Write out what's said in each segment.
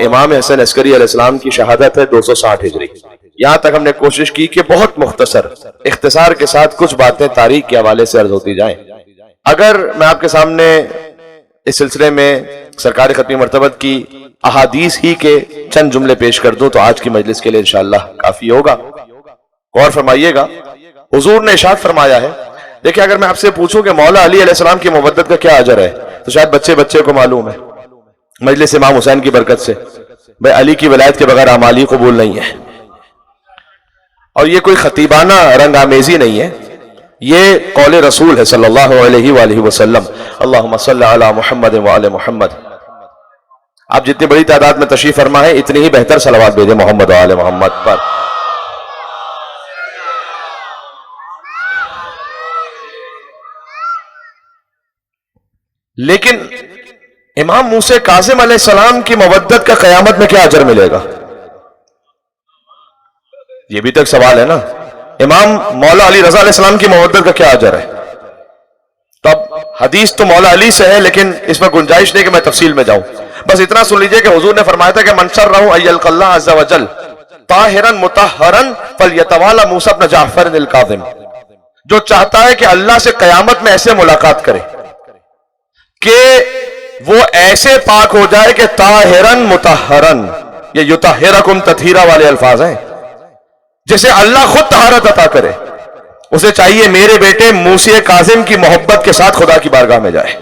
इमाम हसन अस्करी अलैहिस्सलाम की शहादत है 260 हिजरी। यहां तक हमने कोशिश की कि बहुत मुख्तसर इख्तिसार के साथ कुछ बातें तारीख के हवाले से अर्ज होती जाएं। अगर मैं आपके सामने इस सिलसिले में सरकार खत्मी मर्तबत की अहादीस ही के चंद जुमले पेश कर दूं तो आज की मजलिस के लिए इंशाअल्लाह काफी होगा। गौर फरमाइएगा, हुजूर ने इरशाद फरमाया है। देखिए, अगर मैं आपसे पूछूं कि मौला अली अलैहिस्सलाम की मुवद्दत का क्या अजर है तो शायद बच्चे बच्चे को मालूम है। मजलिस इमाम हुसैन की बरकत से भाई अली की विलायत के बगैर आमाली कबूल नहीं है। और ये कोई खतीबाना रंग आमेजी नहीं है, ये कौले रसूल है सल्लल्लाहु अलैहि वसल्लम। अल्लाहुम्मा सल्ली अला मुहम्मद व आले मुहम्मद। आप जितनी बड़ी तादाद में तशरीफ फरमा है इतनी ही बेहतर सलावत भेजे मोहम्मद व आले मोहम्मद पर। लेकिन इमाम मूसा कासिम अलैहिस्सलाम की मवद्दत का क़यामत में क्या अजर मिलेगा, ये भी तक सवाल है ना। इमाम मौला अली रज़ा अलैहिस्सलाम की मवद्दत का क्या अजर है। तब हदीस तो मौला अली से है लेकिन इसमें गुंजाइश नहीं कि मैं तफसील में जाऊं। बस इतना सुन लीजिए कि हुजूर ने फरमाया था कि मन शर्रहु अय्यल्क़ल्लाह अज़्ज़ा वजल ताहिरन मुतहहरन फलयतवाला मूसा इब्न जाफ़र अल काज़िम। जो चाहता है कि अल्लाह से क़यामत में ऐसे मुलाकात करे कि वो ऐसे पाक हो जाए कि ताहिरन मुतहहरन, ये युतहिरकुम तत्हीरा वाले अल्फाज हैं, जैसे अल्लाह खुद तहारत अता करे। उसे चाहिए मेरे बेटे मूसा काजिम की मोहब्बत के साथ खुदा की बारगाह में जाए।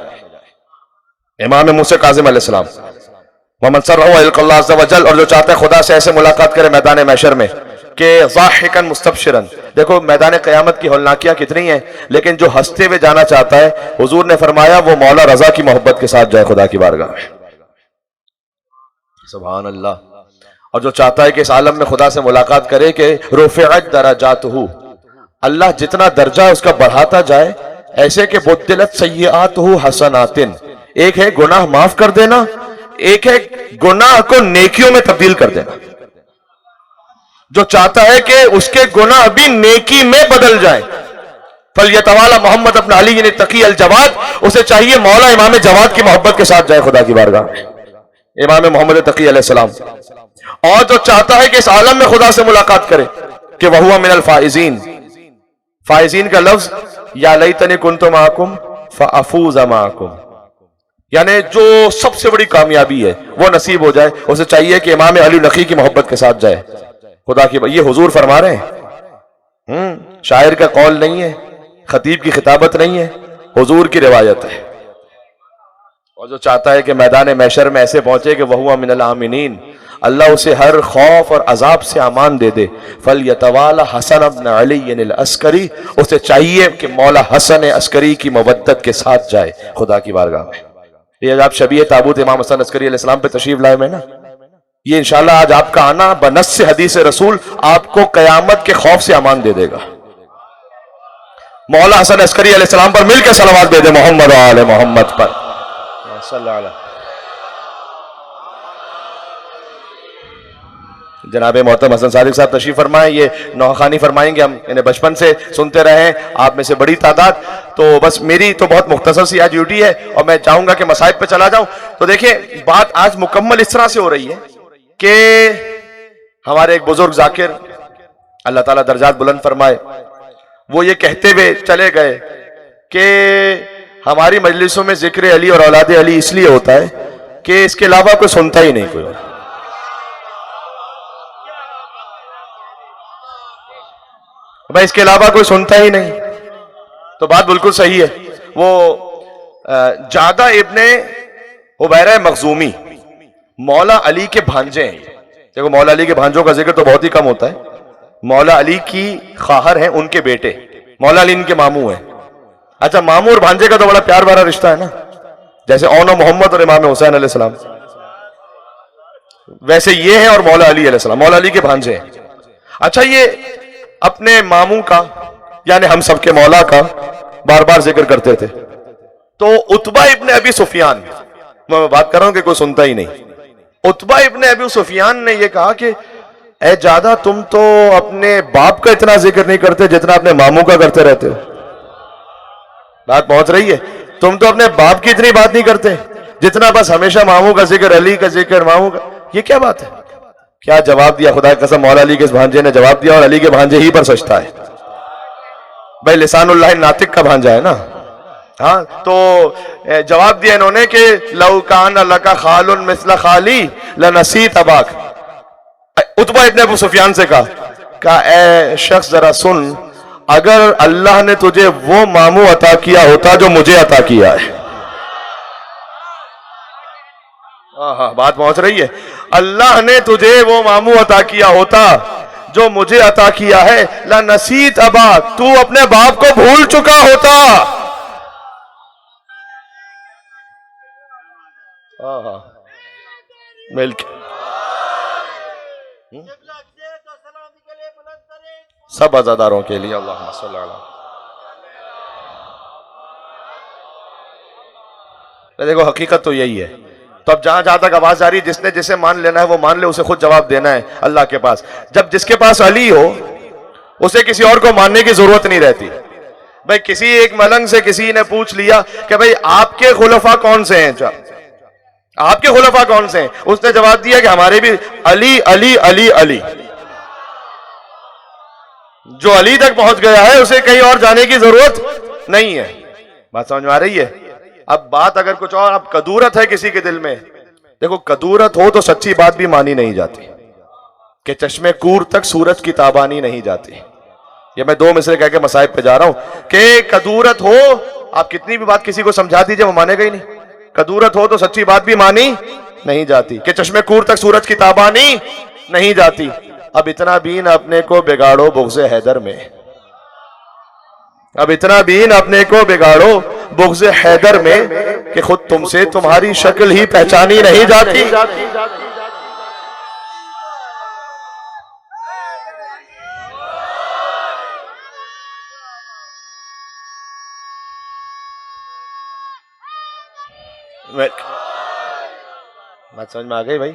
इमाम मूसा काजिम अलैहिस्सलाम वमन सर्रहु अय्यल्क़ल्लाह अज़्ज़ा वजल, और जो चाहता है खुदा से ऐसे मुलाकात करे मैदान महशर में कि ज़ाहिकन मुस्तबशिरन। देखो मैदान क़यामत की हौलनाकियां कितनी हैं, लेकिन जो हंसते हुए जाना चाहता है हुजूर ने फरमाया वो मौला रज़ा की मोहब्बत के साथ जाए खुदा की बारगाह में। सुभान अल्लाह। और जो चाहता है कि इस आलम में खुदा से मुलाकात करे कि रुफ़िअत दरजातहू, अल्लाह जितना दर्जा उसका बढ़ाता जाए, ऐसे कि बुद्दिलत सय्यआतहू हसनातिन, एक है गुनाह माफ कर देना, एक है गुनाह को नेकियों में तब्दील कर देना। जो चाहता है कि उसके गुनाह भी नेकी में बदल जाए, फलयतवाला मोहम्मद इब्न अली तकी अल जवाद, उसे चाहिए मौला इमाम जवाद की मोहब्बत के साथ जाए खुदा की बारगाह में, इमाम मोहम्मद तकी अलैहिस्सलाम। और जो चाहता है कि इस आलम में खुदा से मुलाकात करे कि वहुवा मिनल फाइजीन, फाइजीन का लफ्ज या लैतनी कुन्तु माकुम फअफूज़ माकुम, यानी जो सबसे बड़ी कामयाबी है वो नसीब हो जाए, उसे चाहिए कि इमाम अली नकी की मोहब्बत के साथ जाए खुदा की। ये हुजूर फरमा रहे हैं, शायर का कौल नहीं है, खतीब की खिताबत नहीं है, हुजूर की रिवायत है। और जो चाहता है कि मैदान महशर में ऐसे पहुंचे कि वहुवा मिनल आमिनीन, अल्लाह उसे हर खौफ और अजाब से अमान दे दे, फलयतवाला हसन इब्न अली अल अस्करी, उसे चाहिए कि मौला हसन अस्करी की मवद्दत के साथ जाए खुदा की बारगाह में। ये आप शबीह ताबूत इमाम हसन अस्करी अलैहिस्सलाम पे तशरीफ लाए में ना, ये इंशाअल्लाह आज आपका आना बनस्स से हदीस रसूल आपको कयामत के खौफ से अमान दे देगा। मौला हसन अस्करी अलैहिस्सलाम पर मिलकर सलावत भेजे मोहम्मद व आले मोहम्मद पर। जनाब मोहतरम हसन सादिक साहब तशरीफ फरमाए, ये नौखानी फरमाएंगे, हम इन्हें बचपन से सुनते रहे हैं, आप में से बड़ी तादाद। तो बस मेरी तो बहुत मुख्तसर सी आज ड्यूटी है और मैं चाहूंगा कि मसाइब पे चला जाऊं। तो देखिए बात आज मुकम्मल इस तरह से हो रही है कि हमारे एक बुजुर्ग जाकिर, अल्लाह ताला दर्जात बुलंद फरमाए, वो ये कहते हुए चले गए कि हमारी मजलिसों में जिक्र अली और औलाद अली इसलिए होता है कि इसके अलावा कोई सुनता ही नहीं कोई। भाई इसके अलावा कोई सुनता ही नहीं, तो बात बिल्कुल सही है। वो जादा इब्ने हुबैरा मखजूमी मौला अली के भांजे हैं। देखो मौला अली के भांजों का जिक्र तो बहुत ही कम होता है। मौला अली की खाहर हैं उनके बेटे, मौला अली इनके मामू हैं। अच्छा, मामू और भांजे का तो बड़ा प्यार भरा रिश्ता है ना, जैसे औनो मोहम्मद और इमाम हुसैन अलैहिस्सलाम, वैसे ये है और मौला अली अलैहिस्सलाम मौला अली के भांजे हैं। अच्छा, ये अपने मामू का यानी हम सबके मौला का बार बार जिक्र करते थे। तो उतबा इब्ने अबी सुफियान, मैं बात कर रहा हूं कि कोई सुनता ही नहीं, उतबा इब्ने अबी सुफियान ने यह कहा कि ऐ ज्यादा तुम तो अपने बाप का इतना जिक्र नहीं करते जितना अपने मामू का करते रहते हो। बात पहुंच रही है, तुम तो अपने बाप की इतनी बात नहीं करते जितना बस हमेशा मामू का जिक्र, अली का जिक्र, मामू का। ये क्या बात है? क्या जवाब दिया? खुदा की कसम मौला अली के इस भांजे ने जवाब दिया, और अली के भांजे ही पर सोचता है भाई, लिसानुल्लाह नातिक का भांजा है ना। हाँ, तो जवाब दिया इन्होंने कि लौकान लका खालुन मिस्ला खाली लनसीत अबाक। उतबा इब्न अबू सुफियान से कहा ए शख्स जरा सुन, अगर अल्लाह ने तुझे वो मामू अता किया होता जो मुझे अता किया है। हाँ, बात पहुंच रही है। अल्लाह ने तुझे वो मामू अता किया होता जो मुझे अता किया है, ला नसीत अबा, तू अपने बाप को भूल चुका होता। मिलके सब अज़ादारों के लिए अल्लाहुम्मा सल्ली अला। देखो हकीकत तो यही है। तो अब जहां जहां तक आवाज आ रही है, जिसने जिसे मान लेना है वो मान ले, उसे खुद जवाब देना है अल्लाह के पास। जब जिसके पास अली हो उसे किसी और को मानने की जरूरत नहीं रहती। भाई किसी एक मलंग से किसी ने पूछ लिया कि भाई आपके खुलफा कौन से हैं, आपके खुलफा कौन से हैं? उसने जवाब दिया कि हमारे भी अली अली अली अली। जो अली तक पहुंच गया है उसे कहीं और जाने की जरूरत नहीं है। बात समझ में आ रही है? अब बात अगर कुछ और, अब कदूरत है किसी के दिल में, देखो कदूरत हो तो सच्ची बात भी मानी नहीं जाती कि चश्मे कूर तक सूरज की ताबानी नहीं जाती। ये मैं दो मिसरे कह के मसाइब पे जा रहा हूं कि कदूरत हो, आप कितनी भी बात किसी को समझा दीजिए वो मानेगा ही नहीं। कदूरत हो तो सच्ची बात भी मानी नहीं जाती कि चश्मे कूर तक सूरज की ताबानी नहीं जाती। अब इतना भी न अपने को बिगाड़ो बुग़्ज़े हैदर में, अब इतना भी न अपने को बिगाड़ो बुग़्ज़े हैदर में कि खुद तुमसे तुम्हारी शक्ल ही पहचानी नहीं जाती। बात समझ में आ गई भाई?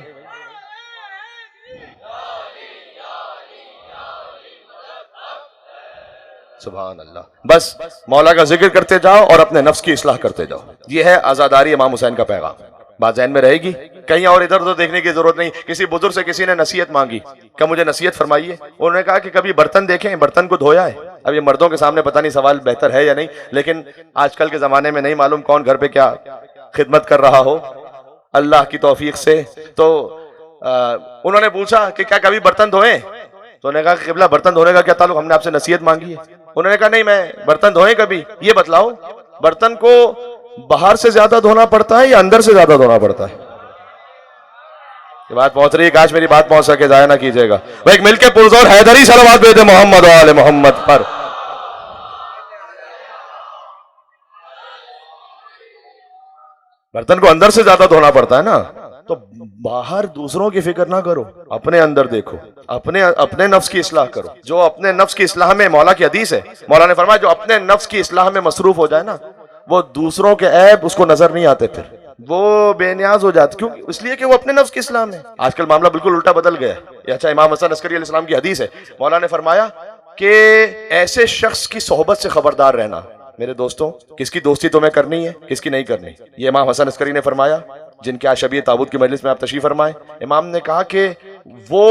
सुभान अल्लाह। बस मौला का जिक्र करते जाओ और अपने नफ्स की इस्लाह करते जाओ। यह है आजादारी इमाम हुसैन का पैगाम। बात ज़हन में रहेगी, कहीं और इधर उधर देखने की जरूरत नहीं। किसी बुजुर्ग से किसी ने नसीहत मांगी, क्या मुझे नसीहत फरमाइए। उन्होंने कहा कि कभी बर्तन देखें, बर्तन को धोया है। अब ये मर्दों के सामने पता नहीं सवाल बेहतर है या नहीं, लेकिन आजकल के जमाने में नहीं मालूम कौन घर पे क्या खिदमत कर रहा हो अल्लाह की तौफीक से। तो उन्होंने पूछा कि क्या कभी बर्तन धोए, तो उन्होंने कहा कि क़िबला बर्तन धोने का क्या ताल्लुक, हमने आपसे नसीहत मांगी है। उन्होंने कहा नहीं, मैं बर्तन धोए कभी, ये बतलाओ बर्तन को बाहर से ज्यादा धोना पड़ता है या अंदर से ज्यादा धोना पड़ता है। ये बात पहुंच रही है, काश मेरी बात पहुंच सके, जाया ना कीजिएगा भाई। मिलके पुरजोर हैदरी सलावत भेजे मोहम्मद व आले मोहम्मद पर। बर्तन को अंदर से ज्यादा धोना पड़ता है ना, तो बाहर दूसरों की फिक्र ना करो, अपने अंदर देखो, अपने नफ्स की इस्लाह करो। जो अपने नफ्स की इस्लाह में, मौला की हदीस है, मौला ने फरमाया जो अपने नफ्स की इस्लाह में मसरूफ हो जाए ना, वो दूसरों के ऐब उसको नजर नहीं आते, फिर वो बेनियाज हो जाते। क्यों? इसलिए कि वो अपने नफ्स के इस्लाम में। आजकल मामला बिल्कुल उल्टा बदल गया है। अच्छा, इमाम हसन अस्करी अलैहिस्सलाम की हदीस है, मौला ने फरमाया कि ऐसे शख्स की सोहबत से खबरदार रहना। मेरे दोस्तों, किसकी दोस्ती तुम्हें करनी है, किसकी नहीं करनी, ये इमाम हसन अस्करी ने फरमाया, जिनके आज शबीह ताबूत की मजलिस में आप तशरीफ फरमाए। इमाम ने कहा कि वो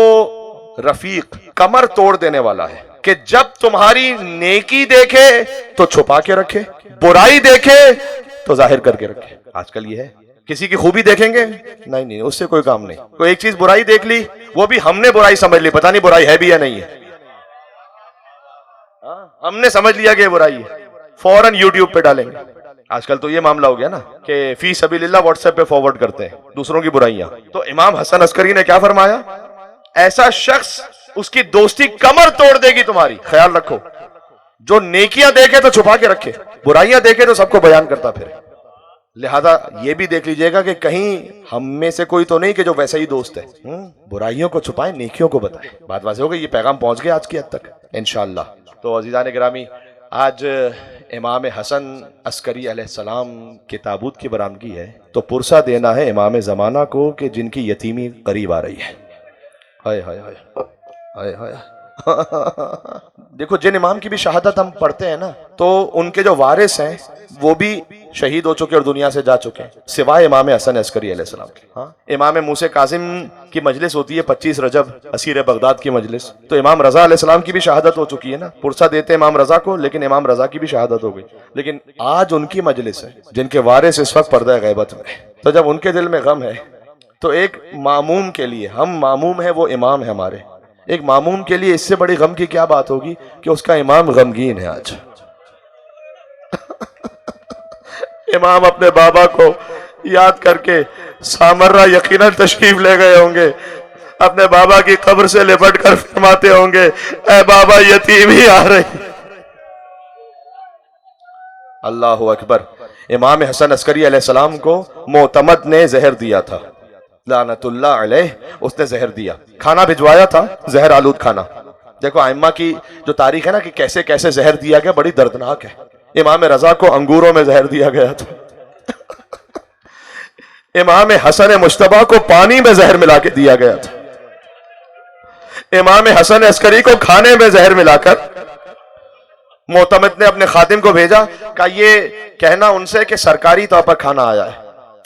रफीक कमर तोड़ देने वाला है कि जब तुम्हारी नेकी देखे तो छुपा के रखे, बुराई देखे तो जाहिर करके रखे। आजकल ये है, किसी की खूबी देखेंगे, नहीं नहीं उससे कोई काम नहीं। कोई एक चीज बुराई देख ली, वो भी हमने बुराई समझ ली, पता नहीं बुराई है भी या नहीं है। हमने समझ लिया कि बुराई है, फौरन यूट्यूब पे डालेंगे। आजकल तो ये मामला हो गया ना कि फी सबीलिल्लाह व्हाट्सएप पे फॉरवर्ड करते हैं दूसरों की बुराइयां। तो इमाम हसन अस्करी ने क्या फरमाया, ऐसा शख्स, उसकी दोस्ती कमर तोड़ देगी तुम्हारी। ख्याल रखो, जो नेकियां देखे तो छुपा के रखे, बुराइयां देखे तो सबको बयान करता फिरे। लिहाजा ये भी देख लीजिएगा कि कहीं हम में से कोई तो नहीं कि जो वैसा ही दोस्त है, बुराइयों को छुपाए, नेकियों को बताए। बात वाज़ेह हो गई, ये पैगाम पहुंच गया आज की हद तक इंशाअल्लाह। तो अजीज़ान गिरामी, आज इमाम हसन अस्करी अलैहिस्सलाम के ताबूत की बरामदगी है, तो पुरसा देना है इमाम ज़माना को कि जिनकी यतीमी करीब आ रही है। हाय हाय हाय हाय हाय। देखो, जिन इमाम की भी शहादत हम पढ़ते हैं ना, तो उनके जो वारिस हैं वो भी शहीद हो चुके और दुनिया से जा चुके हैं, सिवाय इमाम हसन अस्करी अलैहिस्सलाम के। हाँ, इमाम मूसा कासिम की मजलिस होती है 25 रजब, असीर बगदाद की मजलिस। तो इमाम रजा अलैहिस्सलाम की भी शहादत हो चुकी है ना, पुरसा देते हैं इमाम रजा को, लेकिन इमाम रजा की भी शहादत हो गई। लेकिन आज उनकी मजलिस है जिनके वारिस इस वक्त पर्दा गैबत में। तो जब उनके दिल में गम है, तो एक मामूम के लिए, हम मामूम है, वो इमाम है हमारे, एक मामूम के लिए इससे बड़ी गम की क्या बात होगी कि उसका इमाम गमगीन है आज। इमाम अपने बाबा को याद करके सामर्रा यकीनन तशरीफ ले गए होंगे, अपने बाबा की कब्र से लिपट कर फरमाते होंगे, ऐ बाबा यतीम ही आ रही। अल्लाहु अकबर। इमाम हसन अस्करी अलैहिस्सलाम को मोतमद ने जहर दिया था, लानतुल्लाह अलैह, उसने जहर दिया, खाना भिजवाया था, जहर आलूद खाना। देखो आइम्मा की जो तारीख है ना कि कैसे कैसे जहर दिया गया, बड़ी दर्दनाक है। इमाम रजा को अंगूरों में जहर दिया गया था। इमाम हसन मुश्तबा को पानी में जहर मिला के दिया गया था। इमाम हसन अस्करी को खाने में जहर मिलाकर मोतमद ने अपने खादिम को भेजा, कहा ये कहना उनसे कि सरकारी तौर पर खाना आया है,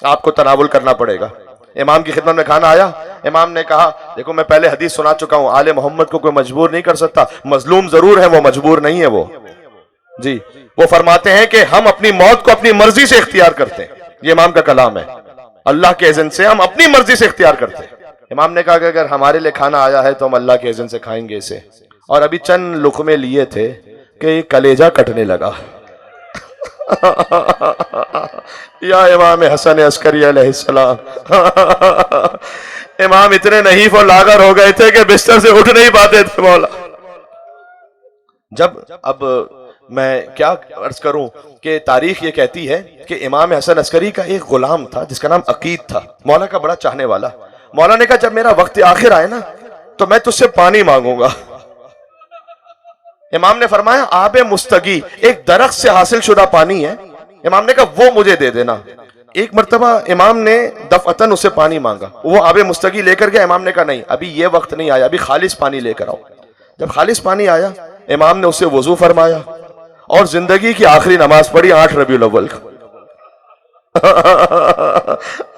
आपको तनावुल करना पड़ेगा। इमाम की खिदमत में खाना आया, इमाम ने कहा देखो मैं पहले हदीस सुना चुका हूं, आले मोहम्मद को कोई मजबूर नहीं कर सकता, मजलूम जरूर है, वो मजबूर नहीं है। वो जी, वो फरमाते हैं कि हम अपनी मौत को अपनी मर्जी से इख्तियार करते हैं, ये इमाम का कलाम है, अल्लाह के इज़्न से हम अपनी मर्जी से इख्तियार करते हैं। इमाम ने कहा कि अगर हमारे लिए खाना आया है तो हम अल्लाह के इज़्न से खाएंगे इसे। और अभी चंद लुक़मे लिए थे कि कलेजा कटने लगा। या इमाम हसन अस्करी अलैहिस्सलाम। इमाम इतने नहीफ और लागर हो गए थे कि बिस्तर से उठ नहीं पाते थे मौला। जब अब मैं क्या अर्ज करूं कि तारीख ये कहती है कि इमाम हसन अस्करी का एक गुलाम था जिसका नाम अकीद था, मौला का बड़ा चाहने वाला। मौला ने कहा जब मेरा वक्त आखिर आए ना तो मैं तुझसे पानी मांगूंगा। इमाम ने फरमाया आबे मुस्तगी, एक दरख्त से हासिल शुदा पानी है। इमाम ने कहा वो मुझे दे देना। एक मर्तबा इमाम ने दफअतन उससे पानी मांगा, वो आबे मुस्तगी लेकर गया। इमाम ने कहा नहीं, अभी ये वक्त नहीं आया, अभी खालिस पानी लेकर आओ। जब खालिस पानी आया, इमाम ने उससे वजू फरमाया और जिंदगी की आखिरी नमाज पढ़ी 8 रबीउल अव्वल को।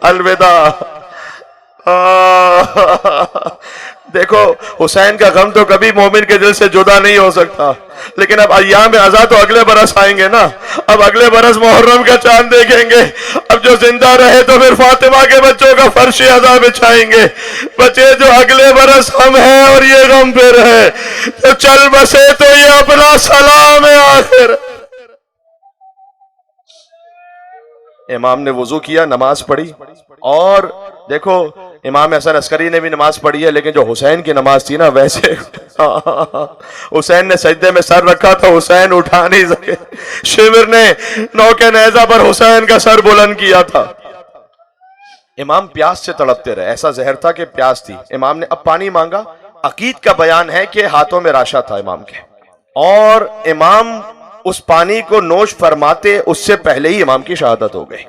अलविदा। देखो हुसैन का गम तो कभी मोमिन के दिल से जुदा नहीं हो सकता, लेकिन अब अय्याम अज़ा तो अगले बरस आएंगे ना। अब अगले बरस मुहर्रम का चांद देखेंगे। अब जो जिंदा रहे तो फिर फातिमा के बच्चों का फर्श अज़ा बिछाएंगे। बचे जो अगले बरस हम हैं और ये गम फिर है, तो चल बसे तो ये अपना सलाम है आखिर। इमाम ने वुजू किया, नमाज पढ़ी, और देखो इमाम हसन अस्करी ने भी नमाज पढ़ी है, लेकिन जो हुसैन की नमाज थी ना वैसे हुसैन ने सजदे में सर रखा था, हुसैन उठा नहीं सके। शिविर ने नौके नेज़ा पर हुसैन का सर बुलंद किया था। इमाम प्यास से तड़पते रहे, ऐसा जहर था कि प्यास थी। इमाम ने अब पानी मांगा। अकीद का बयान है कि हाथों में राशा था इमाम के, और इमाम उस पानी को नोश फरमाते उससे पहले ही इमाम की शहादत हो गई।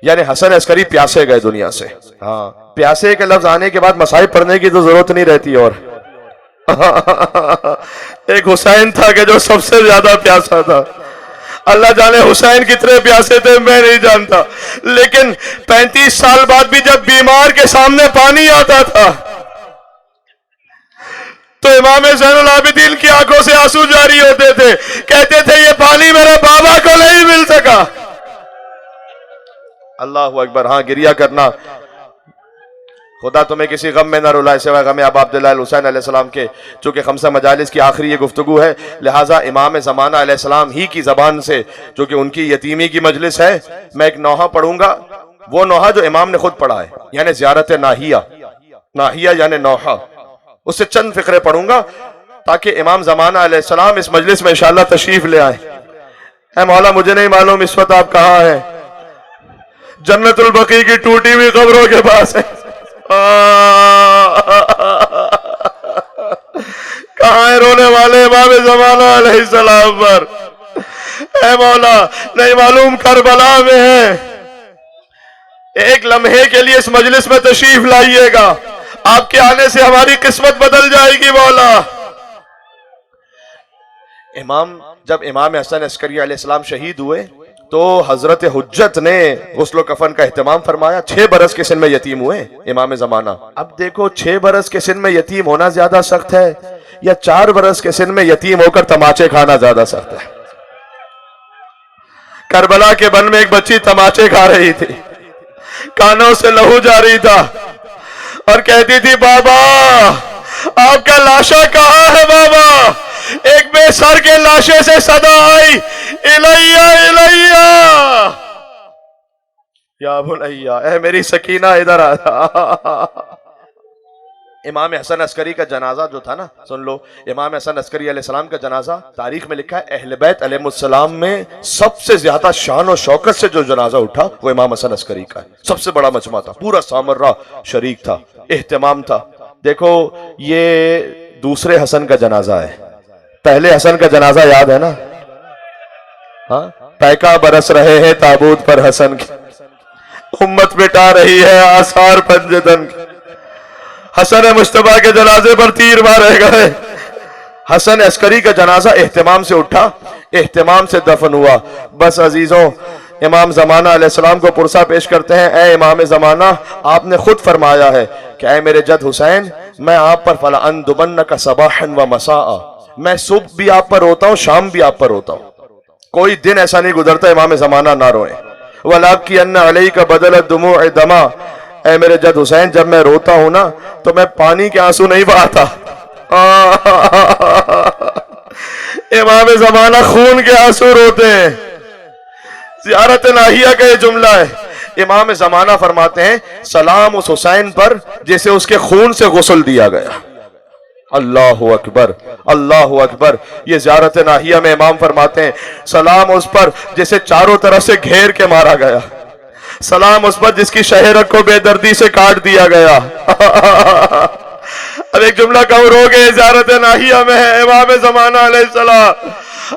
यानी हसन अस्करी प्यासे गए दुनिया से। हाँ, प्यासे के लफ्ज आने के बाद मसाइब पढ़ने की तो जरूरत नहीं रहती। और एक हुसैन था कि जो सबसे ज्यादा प्यासा था। अल्लाह जाने हुसैन कितने प्यासे थे मैं नहीं जानता, लेकिन 35 साल बाद भी जब बीमार के सामने पानी आता था तो इमाम ज़ैनुल आबिदीन की आंखों से आंसू जारी होते थे। कहते थे ये पानी मेरे बाबा को नहीं मिल सका। अल्लाह अकबर। हाँ, गिरिया करना, खुदा तुम्हें किसी गम में न रुलाए सिवाय गम अबू अब्दुल्लाह हुसैन अलैहिस्सलाम के। चूंकि खमसा मजालिस की आखिरी ये गुफ्तगू है, लिहाजा इमाम ज़माना अलैहिस्सलाम ही की जबान से, जो कि उनकी यतीमी की मजलिस है, मैं एक नौहा पढ़ूंगा। वो नौहा जो इमाम ने खुद पढ़ा है, यानी ज़ियारत नाहिया। नाहिया यानी नौहा, उससे चंद फिक्रे पढ़ूंगा ताकि इमाम ज़माना अलैहिस्सलाम इस मजलिस में इंशाअल्लाह तशरीफ ले आए। ऐ मौला, मुझे नहीं मालूम इस वक्त आप कहाँ हैं। जन्नतुल बकी की टूटी हुई कब्रों के पास है। कहाँ है रोने वाले इमाम ज़माना अलैहिस्सलाम पर? ऐ मौला, नहीं मालूम करबला में है। एक लम्हे के लिए इस मजलिस में तशरीफ लाइएगा, आपके आने से हमारी किस्मत बदल जाएगी मौला। जब इमाम हसन अस्करी अलैहिस्सलाम शहीद हुए तो हजरत हुज्जत ने गुस्ल कफन का एहतमाम फरमाया। 6 बरस के सिन में यतीम हुए इमाम जमाना। अब देखो 6 बरस के सिन में यतीम होना ज्यादा सख्त है या 4 बरस के सिन में यतीम होकर तमाचे खाना ज्यादा सख्त है। करबला के बन में एक बच्ची तमाचे खा रही थी, कानों से लहू जा रही था और कहती थी बाबा आपका लाशा कहाँ है बाबा। एक बेसर के लाशे से सदा आई इलैया इलैया या बुनैया, ए मेरी सकीना इधर आ। इमाम हसन अस्करी का जनाजा जो था ना, सुन लो, इमाम हसन अस्करी अलैहिस्सलाम का जनाजा तारीख में लिखा है अहले बैत अलैहिमुस्सलाम में सबसे ज्यादा शान और शौकत से जो जनाजा उठा वो इमाम हसन अस्करी का है। सबसे बड़ा मजमा था, पूरा सामर्रा शरीक था, एहतमाम था। देखो ये दूसरे हसन का जनाजा है, पहले हसन का जनाजा याद है ना? हाँ, पैका बरस रहे हैं ताबूत पर हसन की, उम्मत मिटा रही है आसार पंजदन की। हसन मुश्तबा के जनाजे पर तीर मारे गए। हसन अस्करी का जनाजा एहतमाम से उठा, एहतमाम से दफन हुआ। बस अजीजों, इमाम जमाना अलैहिस्सलाम को पुरसा पेश करते हैं, ए इमाम जमाना, आपने खुद फरमाया है कि ऐ मेरे जद हुसैन, मैं आप पर फला अंदुबन्न का सबाहन व मसाआ, मैं सुबह भी आप पर रोता हूँ, शाम भी आप पर रोता हूँ। कोई दिन ऐसा नहीं गुजरता इमाम जमाना ना रोए। वलाक की अन्ना अलई का बदल दुमू दमा, ऐ मेरे जद हुसैन, जब मैं रोता हूं ना तो मैं पानी के आंसू नहीं बहाता। इमाम जमाना खून के आंसू रोते हैं। ज़ियारत नाहिया का ये जुमला है। इमाम जमाना फरमाते हैं, सलाम उस हुसैन पर जैसे उसके खून से गुस्ल दिया गया। अल्लाहु अकबर, अल्लाहु अकबर। ये ज़ियारत नाहिया में इमाम फरमाते हैं, सलाम उस पर जैसे चारों तरफ से घेर के मारा गया, सलाम उस पर जिसकी शहरत को बेदर्दी से काट दिया गया। अब एक जुमला कहूं, रोगे ज़ियारत नाहिया में है इमाम जमाना अलैहिस्सलाम।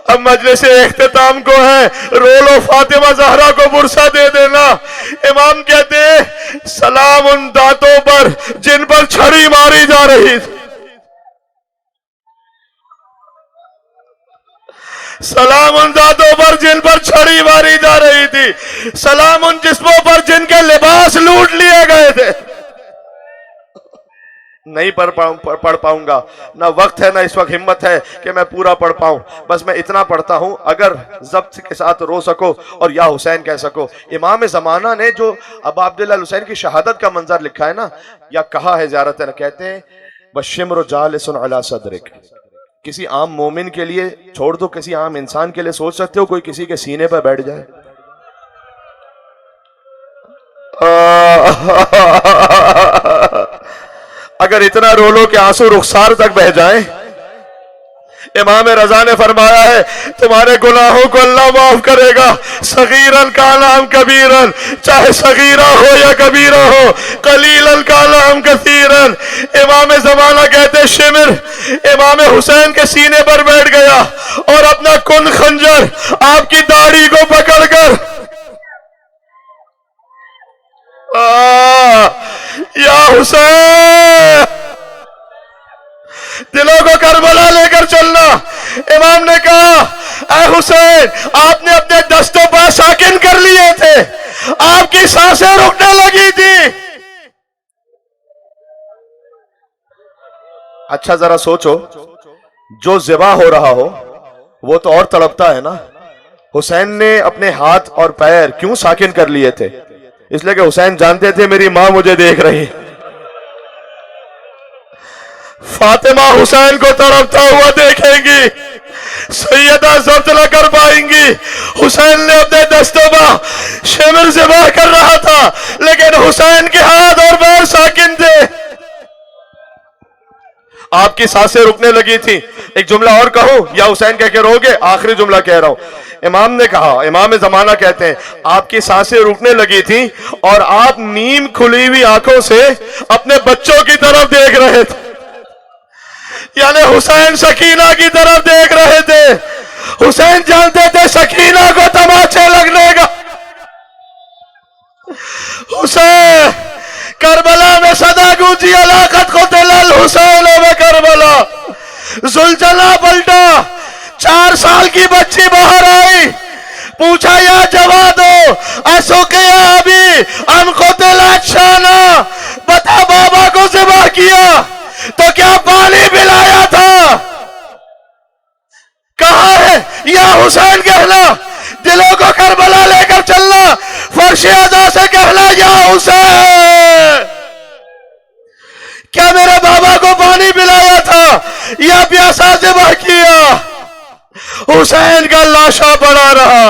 अब मजलिस इख्तिताम को है, रो लो फातिमा ज़हरा को बुरसा दे देना। इमाम कहते हैं, सलाम उन दांतों पर जिन पर छड़ी मारी जा रही थी, सलाम उन दांतों पर जिन पर छड़ी मारी जा रही थी, सलाम उन जिस्मों पर जिनके लिबास लूट लिए गए थे। नहीं पढ़ पाऊंगा, ना वक्त है ना इस वक्त हिम्मत है कि मैं पूरा पढ़ पाऊं। बस मैं इतना पढ़ता हूं, अगर ज़ब्त के साथ रो सको और या हुसैन कह सको। इमाम ज़माना ने जो अबा अब्दुल्लाह हुसैन की शहादत का मंजर लिखा है ना, या कहा है ज़ियारत न, कहते हैं बशिम्र जालिसन अला सदरिक। किसी आम मोमिन के लिए छोड़ दो, किसी आम इंसान के लिए सोच सकते हो कोई किसी के सीने पर बैठ जाए? अगर इतना रो लो कि आंसू रुखसार तक बह जाएं। इमाम रजा ने फरमाया है, तुम्हारे गुनाहों को अल्लाह माफ करेगा, सगीरन का नाम कबीरन, चाहे सगीरा हो या कबीरा हो, कलीलन का नाम कसीरन। इमाम जमाना कहते शिमर इमाम हुसैन के सीने पर बैठ गया और अपना कुन खंजर आपकी दाढ़ी को पकड़कर, या हुसैन, दिलों को करबला लेकर चलना। इमाम ने कहा, ऐ हुसैन, आपने अपने दस्तों पर साकिन कर लिए थे, आपकी सांसें रुकने लगी थी। अच्छा जरा सोचो, जो ज़िबा हो रहा हो वो तो और तड़पता है ना। हुसैन ने अपने हाथ और पैर क्यों साकिन कर लिए थे? इसलिए कि हुसैन जानते थे मेरी मां मुझे देख रही। फातिमा हुसैन को तड़पता हुआ देखेंगी, सैयदा ज़ब्त न कर पाएंगी। हुसैन ने अपने दस्तों पर शिमर ज़िबा कर रहा था, लेकिन हुसैन के हाथ और पैर साकिन थे। आपकी सांसें रुकने लगी थी। एक जुमला और कहूं या हुसैन कह के रोगे? आखिरी जुमला कह रहा हूं। इमाम ने कहा, इमाम ज़माना कहते हैं, आपकी सांसें रुकने लगी थी और आप नीम खुली हुई आंखों से अपने बच्चों की तरफ देख रहे थे, यानी हुसैन सकीना की तरफ देख रहे थे। हुसैन जानते थे सकीना को तमाचे लगने का। हुसैन करबला में सदा गूंजी अलाकत को दिलल हुसैन में करबला। जुलझला पलटा, 4 साल की बच्ची बाहर आई, पूछा या जवा दो असुकिया अभी अनकुतलाशाना, बता बाबा को ज़िबा किया तो क्या पानी पिलाया था? कहा है या हुसैन कहना, दिलों को करबला लेकर चलना, फर्श अज़ा से कहना या हुसैन, क्या मेरे बाबा को पानी पिलाया था या प्यासा ज़िबा किया? हुसैन का लाशा पड़ा रहा।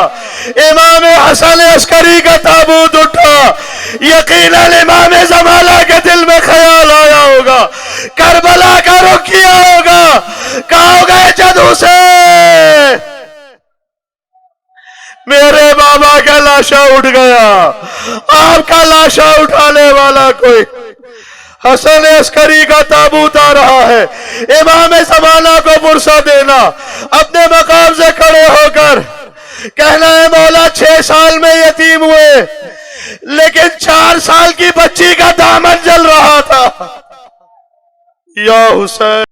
इमाम हसन अस्करी का ताबूत उठा। यकीनन इमाम ज़माना के दिल में ख्याल आया होगा, करबला का रुख किया होगा, कहा होगा जद हुसैन, मेरे बाबा का लाशा उठ गया, आपका लाशा उठाने वाला कोई? हसन अस्करी का ताबूत आ रहा है। इमाम ज़माना को फुर्सत देना, अपने मकाम से खड़े होकर कहना है मौला 6 साल में यतीम हुए, लेकिन 4 साल की बच्ची का दामन जल रहा था। या हुसैन।